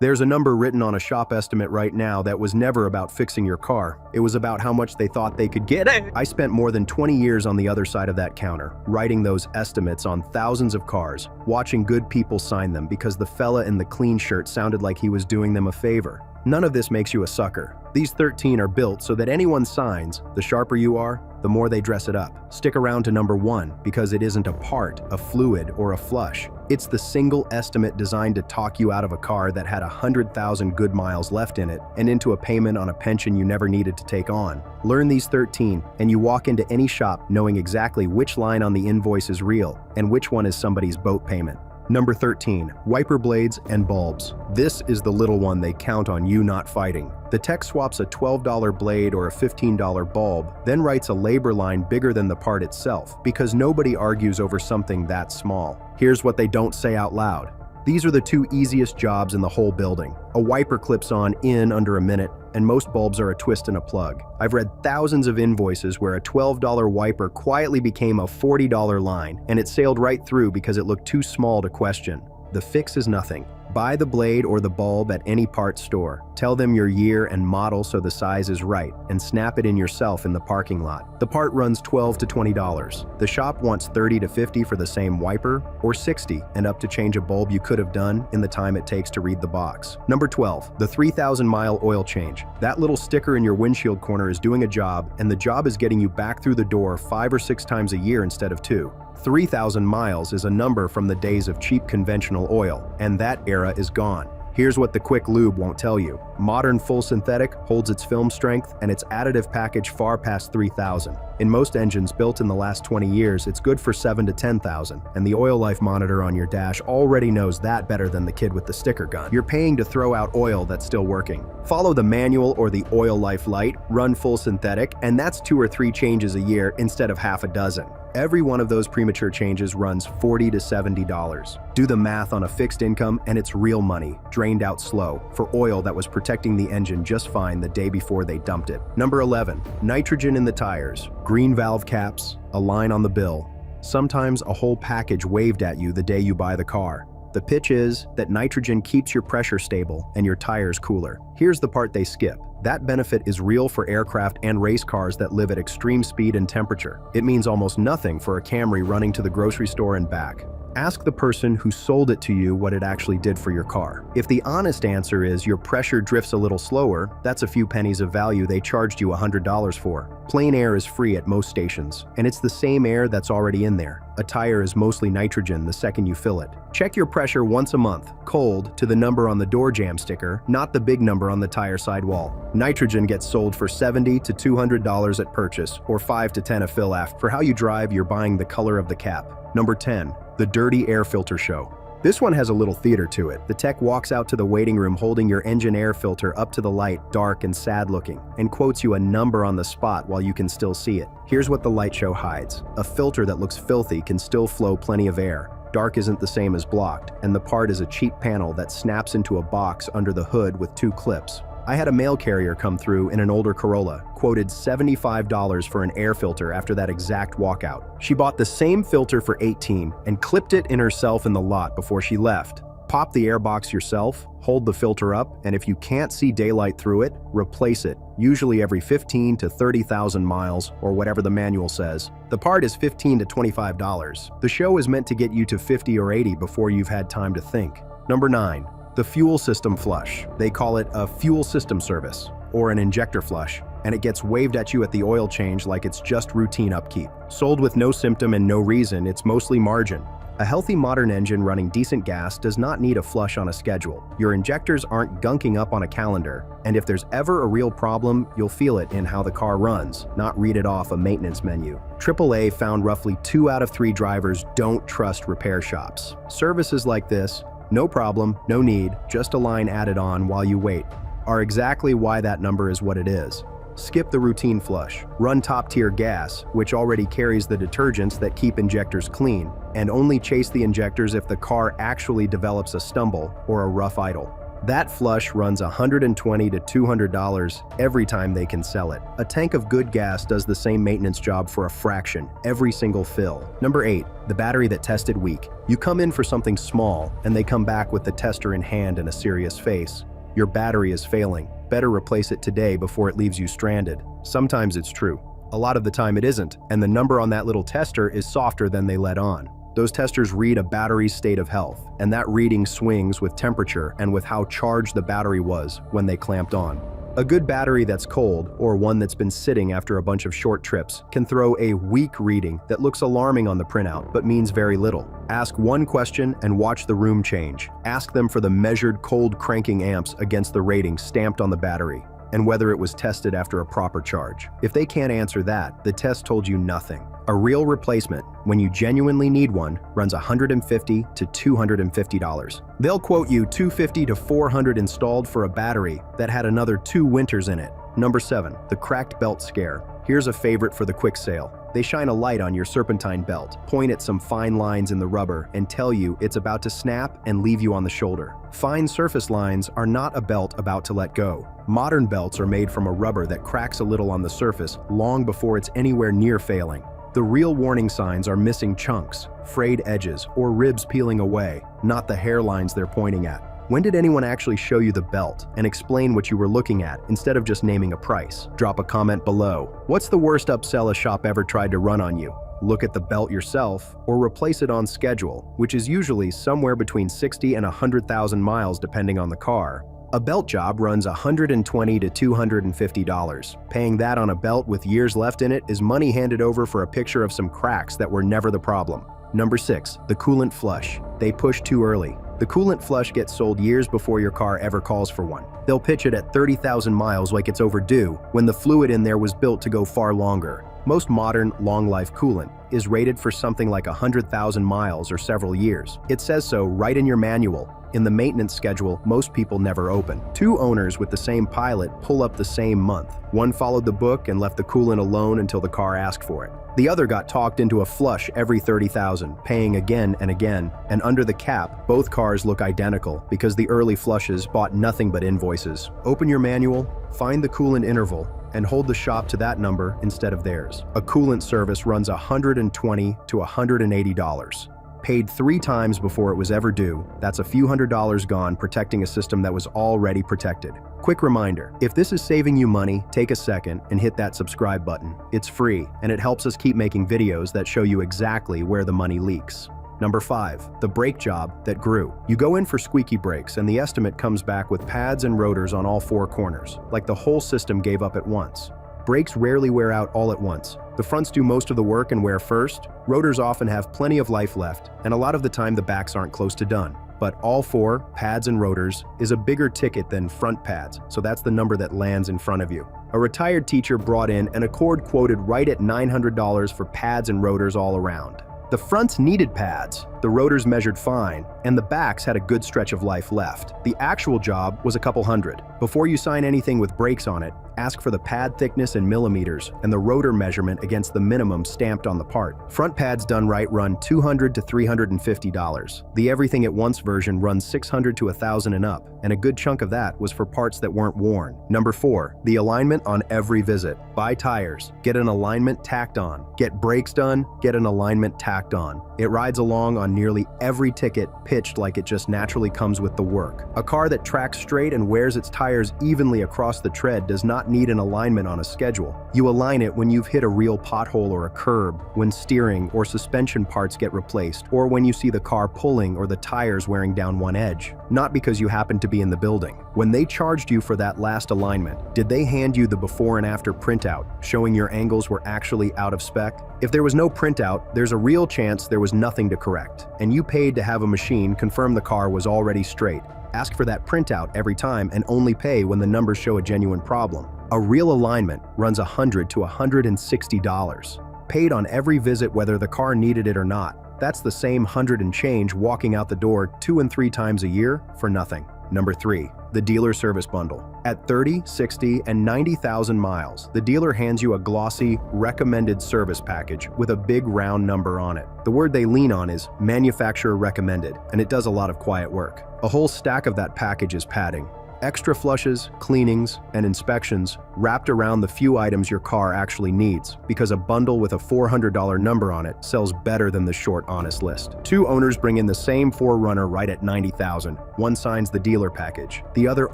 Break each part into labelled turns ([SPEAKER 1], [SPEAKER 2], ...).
[SPEAKER 1] There's a number written on a shop estimate right now that was never about fixing your car. It was about how much they thought they could get. I spent more than 20 years on the other side of that counter, writing those estimates on thousands of cars, watching good people sign them because the fella in the clean shirt sounded like he was doing them a favor. None of this makes you a sucker. These 13 are built so that anyone signs. The sharper you are, the more they dress it up. Stick around to number 1 because it isn't a part, a fluid, or a flush. It's the single estimate designed to talk you out of a car that had 100,000 good miles left in it and into a payment on a pension you never needed to take on. Learn these 13 and you walk into any shop knowing exactly which line on the invoice is real and which one is somebody's boat payment. Number 13, wiper blades and bulbs. This is the little one they count on you not fighting. The tech swaps a $12 blade or a $15 bulb, then writes a labor line bigger than the part itself because nobody argues over something that small. Here's what they don't say out loud. These are the 2 easiest jobs in the whole building. A wiper clips on in under a minute, and most bulbs are a twist and a plug. I've read thousands of invoices where a $12 wiper quietly became a $40 line, and it sailed right through because it looked too small to question. The fix is nothing. Buy the blade or the bulb at any parts store. Tell them your year and model so the size is right, and snap it in yourself in the parking lot. The part runs $12 to $20. The shop wants $30 to $50 for the same wiper, or $60 and up to change a bulb you could have done in the time it takes to read the box. Number 12, the 3,000-mile oil change. That little sticker in your windshield corner is doing a job, and the job is getting you back through the door 5 or 6 times a year instead of 2. 3,000 miles is a number from the days of cheap conventional oil, and that era is gone. Here's what the quick lube won't tell you. Modern full synthetic holds its film strength and its additive package far past 3,000. In most engines built in the last 20 years, it's good for 7 to 10,000, and the oil life monitor on your dash already knows that better than the kid with the sticker gun. You're paying to throw out oil that's still working. Follow the manual or the oil life light, run full synthetic, and that's 2 or 3 changes a year instead of half a dozen. Every one of those premature changes runs $40 to $70. Do the math on a fixed income and it's real money, drained out slow, for oil that was protecting the engine just fine the day before they dumped it. Number 11, nitrogen in the tires. Green valve caps, a line on the bill. Sometimes a whole package waved at you the day you buy the car. The pitch is that nitrogen keeps your pressure stable and your tires cooler. Here's the part they skip. That benefit is real for aircraft and race cars that live at extreme speed and temperature. It means almost nothing for a Camry running to the grocery store and back. Ask the person who sold it to you what it actually did for your car. If the honest answer is your pressure drifts a little slower, that's a few pennies of value they charged you $100 for. Plain air is free at most stations, and it's the same air that's already in there. A tire is mostly nitrogen the second you fill it. Check your pressure once a month, cold, to the number on the door jamb sticker, not the big number on the tire sidewall. Nitrogen gets sold for $70 to $200 at purchase, or $5 to $10 a fill after. For how you drive, you're buying the color of the cap. Number 10, the dirty air filter show. This one has a little theater to it. The tech walks out to the waiting room holding your engine air filter up to the light, dark and sad looking, and quotes you a number on the spot while you can still see it. Here's what the light show hides. A filter that looks filthy can still flow plenty of air. Dark isn't the same as blocked, and the part is a cheap panel that snaps into a box under the hood with 2 clips. I had a mail carrier come through in an older Corolla, quoted $75 for an air filter after that exact walkout. She bought the same filter for $18 and clipped it in herself in the lot before she left. Pop the air box yourself, hold the filter up, and if you can't see daylight through it, replace it, usually every 15 to 30,000 miles, or whatever the manual says. The part is $15 to $25. The show is meant to get you to 50 or 80 before you've had time to think. Number 9. The fuel system flush. They call it a fuel system service, or an injector flush, and it gets waved at you at the oil change like it's just routine upkeep. Sold with no symptom and no reason, it's mostly margin. A healthy modern engine running decent gas does not need a flush on a schedule. Your injectors aren't gunking up on a calendar, and if there's ever a real problem, you'll feel it in how the car runs, not read it off a maintenance menu. AAA found roughly 2 out of 3 drivers don't trust repair shops. Services like this, no problem, no need, just a line added on while you wait, are exactly why that number is what it is. Skip the routine flush. Run top-tier gas, which already carries the detergents that keep injectors clean, and only chase the injectors if the car actually develops a stumble or a rough idle. That flush runs $120 to $200 every time they can sell it. A tank of good gas does the same maintenance job for a fraction every single fill. Number 8, the battery that tested weak. You come in for something small, and they come back with the tester in hand and a serious face. Your battery is failing. Better replace it today before it leaves you stranded. Sometimes it's true. A lot of the time it isn't, and the number on that little tester is softer than they let on. Those testers read a battery's state of health, and that reading swings with temperature and with how charged the battery was when they clamped on. A good battery that's cold, or one that's been sitting after a bunch of short trips, can throw a weak reading that looks alarming on the printout but means very little. Ask one question and watch the room change. Ask them for the measured cold cranking amps against the rating stamped on the battery, and whether it was tested after a proper charge. If they can't answer that, the test told you nothing. A real replacement, when you genuinely need one, runs $150 to $250. They'll quote you $250 to $400 installed for a battery that had another 2 winters in it. Number 7, the cracked belt scare. Here's a favorite for the quick sale. They shine a light on your serpentine belt, point at some fine lines in the rubber, and tell you it's about to snap and leave you on the shoulder. Fine surface lines are not a belt about to let go. Modern belts are made from a rubber that cracks a little on the surface long before it's anywhere near failing. The real warning signs are missing chunks, frayed edges, or ribs peeling away, not the hairlines they're pointing at. When did anyone actually show you the belt and explain what you were looking at instead of just naming a price? Drop a comment below. What's the worst upsell a shop ever tried to run on you? Look at the belt yourself, or replace it on schedule, which is usually somewhere between 60 and 100,000 miles depending on the car. A belt job runs $120 to $250. Paying that on a belt with years left in it is money handed over for a picture of some cracks that were never the problem. Number 6, the coolant flush. They push too early. The coolant flush gets sold years before your car ever calls for one. They'll pitch it at 30,000 miles like it's overdue, when the fluid in there was built to go far longer. Most modern, long-life coolant is rated for something like 100,000 miles or several years. It says so right in your manual. In the maintenance schedule, most people never open. 2 owners with the same pilot pull up the same month. One followed the book and left the coolant alone until the car asked for it. The other got talked into a flush every 30,000, paying again and again, and under the cap, both cars look identical because the early flushes bought nothing but invoices. Open your manual, find the coolant interval, and hold the shop to that number instead of theirs. A coolant service runs $120 to $180. Paid 3 times before it was ever due, that's a few $100s gone protecting a system that was already protected. Quick reminder, if this is saving you money, take a second and hit that subscribe button. It's free, and it helps us keep making videos that show you exactly where the money leaks. Number 5, the brake job that grew. You go in for squeaky brakes and the estimate comes back with pads and rotors on all 4 corners, like the whole system gave up at once. Brakes rarely wear out all at once. The fronts do most of the work and wear first. Rotors often have plenty of life left, and a lot of the time the backs aren't close to done. But all 4, pads and rotors, is a bigger ticket than front pads, so that's the number that lands in front of you. A retired teacher brought in an Accord quoted right at $900 for pads and rotors all around. The fronts needed pads, the rotors measured fine, and the backs had a good stretch of life left. The actual job was a couple hundred. Before you sign anything with brakes on it, ask for the pad thickness in millimeters and the rotor measurement against the minimum stamped on the part. Front pads done right run $200 to $350. The Everything at Once version runs $600 to $1,000 and up, and a good chunk of that was for parts that weren't worn. Number 4, the alignment on every visit. Buy tires, get an alignment tacked on. Get brakes done, get an alignment tacked on. It rides along on nearly every ticket, pitched like it just naturally comes with the work. A car that tracks straight and wears its tires evenly across the tread does not need an alignment on a schedule. You align it when you've hit a real pothole or a curb, when steering or suspension parts get replaced, or when you see the car pulling or the tires wearing down one edge. Not because you happen to be in the building. When they charged you for that last alignment, did they hand you the before and after printout, showing your angles were actually out of spec? If there was no printout, there's a real chance there was nothing to correct, and you paid to have a machine confirm the car was already straight. Ask for that printout every time and only pay when the numbers show a genuine problem. A real alignment runs $100 to $160. Paid on every visit whether the car needed it or not. That's the same 100 and change walking out the door 2 and 3 times a year for nothing. Number 3. The dealer service bundle. At 30, 60, and 90,000 miles, the dealer hands you a glossy, recommended service package with a big round number on it. The word they lean on is manufacturer recommended, and it does a lot of quiet work. A whole stack of that package is padding. Extra flushes, cleanings, and inspections wrapped around the few items your car actually needs, because a bundle with a $400 number on it sells better than the short, honest list. Two owners bring in the same 4Runner right at 90,000. One signs the dealer package. The other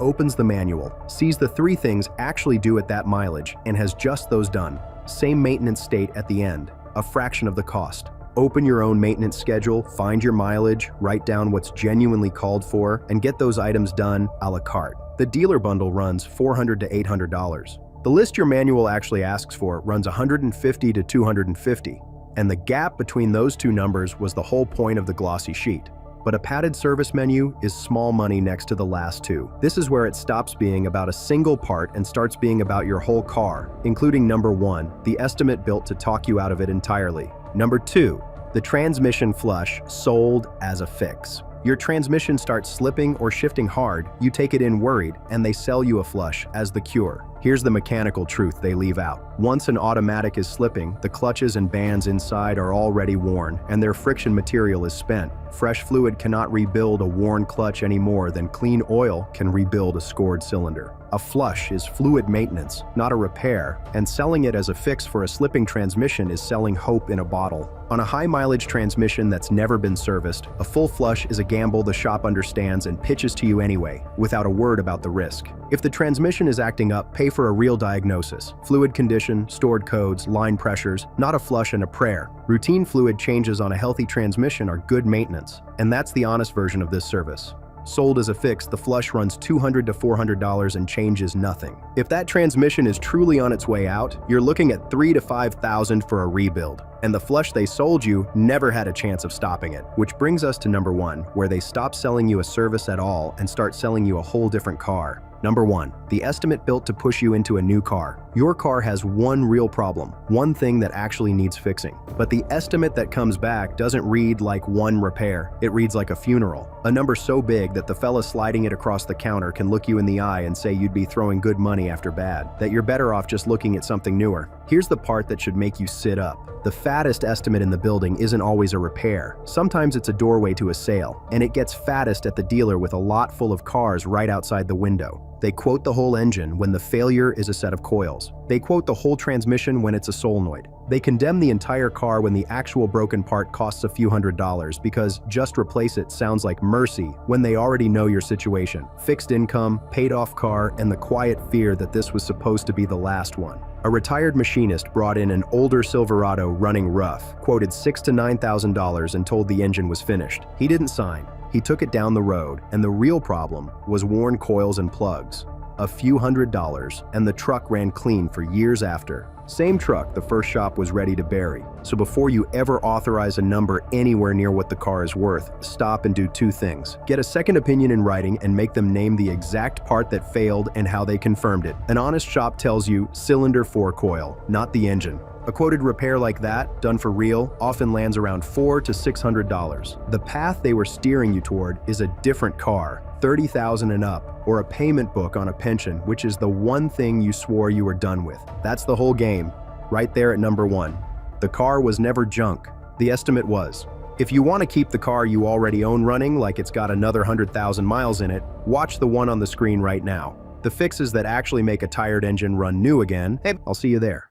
[SPEAKER 1] opens the manual, sees the 3 things actually do at that mileage, and has just those done. Same maintenance state at the end, a fraction of the cost. Open your own maintenance schedule, find your mileage, write down what's genuinely called for, and get those items done a la carte. The dealer bundle runs $400 to $800. The list your manual actually asks for runs $150 to $250, and the gap between those two numbers was the whole point of the glossy sheet. But a padded service menu is small money next to the last two. This is where it stops being about a single part and starts being about your whole car, including number 1, the estimate built to talk you out of it entirely. Number 2, the transmission flush sold as a fix. Your transmission starts slipping or shifting hard, you take it in worried, and they sell you a flush as the cure. Here's the mechanical truth they leave out. Once an automatic is slipping, the clutches and bands inside are already worn, and their friction material is spent. Fresh fluid cannot rebuild a worn clutch any more than clean oil can rebuild a scored cylinder. A flush is fluid maintenance, not a repair, and selling it as a fix for a slipping transmission is selling hope in a bottle. On a high-mileage transmission that's never been serviced, a full flush is a gamble the shop understands and pitches to you anyway, without a word about the risk. If the transmission is acting up, pay for a real diagnosis. Fluid condition, stored codes, line pressures, not a flush and a prayer. Routine fluid changes on a healthy transmission are good maintenance, and that's the honest version of this service. Sold as a fix, the flush runs $200 to $400 and changes nothing. If that transmission is truly on its way out, you're looking at $3,000 to $5,000 for a rebuild. And the flush they sold you never had a chance of stopping it. Which brings us to number 1, where they stop selling you a service at all and start selling you a whole different car. Number 1, the estimate built to push you into a new car. Your car has one real problem, one thing that actually needs fixing. But the estimate that comes back doesn't read like one repair, it reads like a funeral. A number so big that the fella sliding it across the counter can look you in the eye and say you'd be throwing good money after bad, that you're better off just looking at something newer. Here's the part that should make you sit up. The fattest estimate in the building isn't always a repair. Sometimes it's a doorway to a sale, and it gets fattest at the dealer with a lot full of cars right outside the window. They quote the whole engine when the failure is a set of coils. They quote the whole transmission when it's a solenoid. They condemn the entire car when the actual broken part costs a few $100s because just replace it sounds like mercy when they already know your situation. Fixed income, paid off car, and the quiet fear that this was supposed to be the last one. A retired machinist brought in an older Silverado running rough, quoted $6,000 to $9,000 and told the engine was finished. He didn't sign. He took it down the road, and the real problem was worn coils and plugs. A few $100s, and the truck ran clean for years after. Same truck the first shop was ready to bury. So before you ever authorize a number anywhere near what the car is worth, stop and do 2 things. Get a second opinion in writing and make them name the exact part that failed and how they confirmed it. An honest shop tells you cylinder 4 coil, not the engine. A quoted repair like that, done for real, often lands around $400 to $600. The path they were steering you toward is a different car, $30,000 and up, or a payment book on a pension, which is the one thing you swore you were done with. That's the whole game, right there at number 1. The car was never junk. The estimate was. If you want to keep the car you already own running like it's got another 100,000 miles in it, watch the one on the screen right now. The fixes that actually make a tired engine run new again. Hey, I'll see you there.